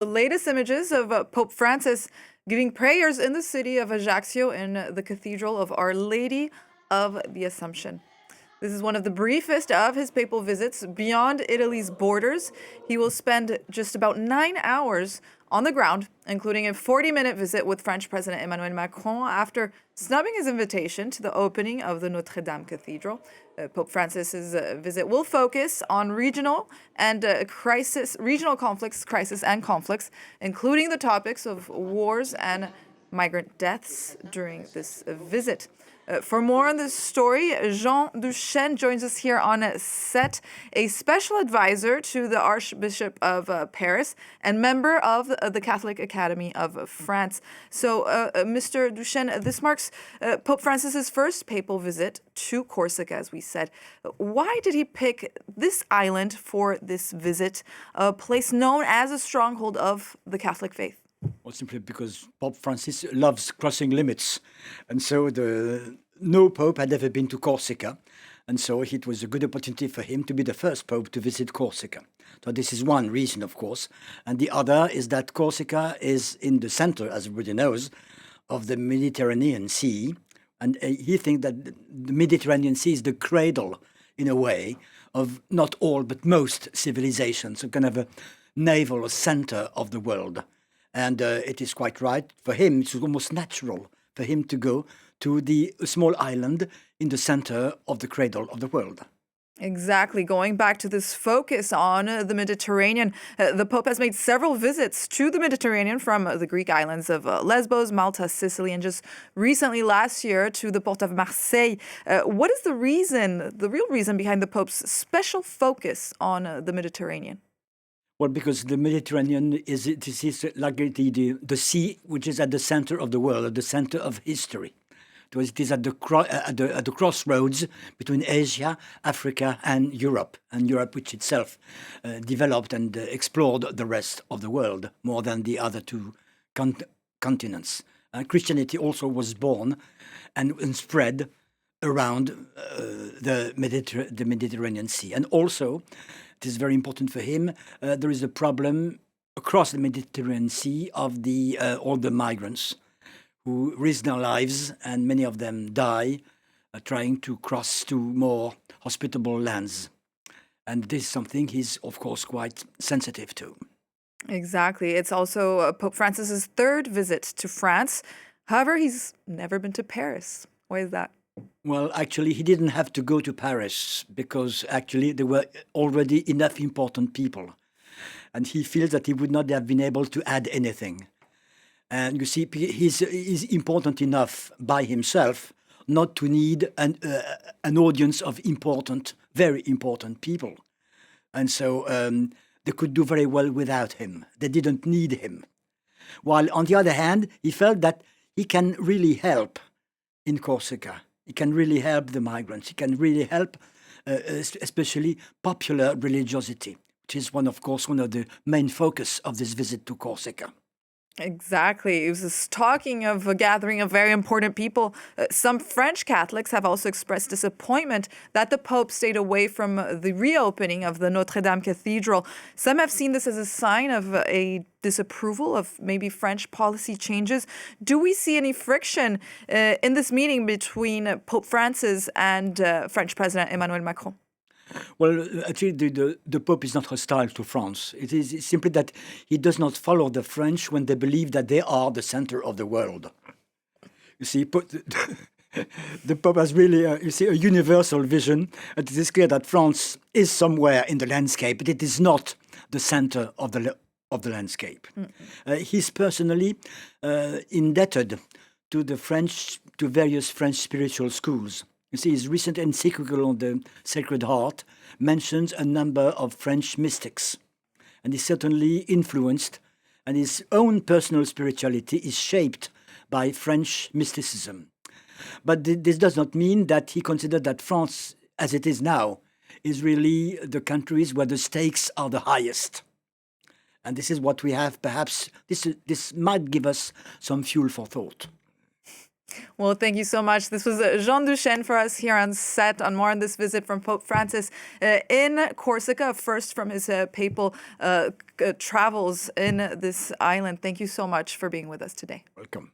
The latest images of Pope Francis giving prayers in the city of Ajaccio in the Cathedral of Our Lady of the Assumption. This is one of the briefest of his papal visits beyond Italy's borders. He will spend just about 9 hours on the ground, including a 40-minute visit with French President Emmanuel Macron after snubbing his invitation to the opening of the Notre Dame Cathedral. Pope Francis's visit will focus on regional conflicts, crisis and conflicts, including the topics of wars and migrant deaths during this visit. For more on this story, Jean Duchesne joins us here on set, a special advisor to the Archbishop of Paris and member of the Catholic Academy of France. So, Mr. Duchesne, this marks Pope Francis's first papal visit to Corsica, as we said. Why did he pick this island for this visit, a place known as a stronghold of the Catholic faith? Well, simply because Pope Francis loves crossing limits. And so no pope had ever been to Corsica. And so it was a good opportunity for him to be the first pope to visit Corsica. So this is one reason, of course. And the other is that Corsica is in the center, as everybody knows, of the Mediterranean Sea. And he thinks that the Mediterranean Sea is the cradle, in a way, of not all, but most civilizations, so kind of a naval center of the world. And it is quite right for him. It's almost natural for him to go to the small island in the center of the cradle of the world. Exactly. Going back to this focus on the Mediterranean, the Pope has made several visits to the Mediterranean from the Greek islands of Lesbos, Malta, Sicily, and just recently last year to the port of Marseille. What is the real reason behind the Pope's special focus on the Mediterranean? Well, because the Mediterranean is like the sea which is at the center of the world, at the center of history. It is at the crossroads between Asia, Africa, and Europe which itself developed and explored the rest of the world more than the other two continents. Christianity also was born and spread around the Mediterranean Sea. And also, it is very important for him, there is a problem across the Mediterranean Sea of all the migrants who risk their lives, and many of them die trying to cross to more hospitable lands. And this is something he's, of course, quite sensitive to. Exactly. It's also Pope Francis's third visit to France. However, he's never been to Paris. Why is that? Well, actually, he didn't have to go to Paris because actually there were already enough important people. And he feels that he would not have been able to add anything. And you see, he's important enough by himself not to need an audience of very important people. And so they could do very well without him. They didn't need him. While on the other hand, he felt that he can really help in Corsica. He can really help the migrants. He can really help, especially popular religiosity, which is one of the main focus of this visit to Corsica. Exactly. It was talking of a gathering of very important people. Some French Catholics have also expressed disappointment that the Pope stayed away from the reopening of the Notre Dame Cathedral. Some have seen this as a sign of a disapproval of maybe French policy changes. Do we see any friction in this meeting between Pope Francis and French President Emmanuel Macron? Well, actually, the Pope is not hostile to France. It is simply that he does not follow the French when they believe that they are the center of the world. You see, the Pope has really, a universal vision. It is clear that France is somewhere in the landscape, but it is not the center of the landscape. He's personally indebted to various French spiritual schools. You see, his recent encyclical on the Sacred Heart mentions a number of French mystics. And he's certainly influenced, and his own personal spirituality is shaped by French mysticism. But this does not mean that he considered that France, as it is now, is really the countries where the stakes are the highest. And this is what we have, perhaps, this might give us some fuel for thought. Well, thank you so much. This was Jean Duchesne for us here on set on more on this visit from Pope Francis in Corsica, first from his papal travels in this island. Thank you so much for being with us today. Welcome.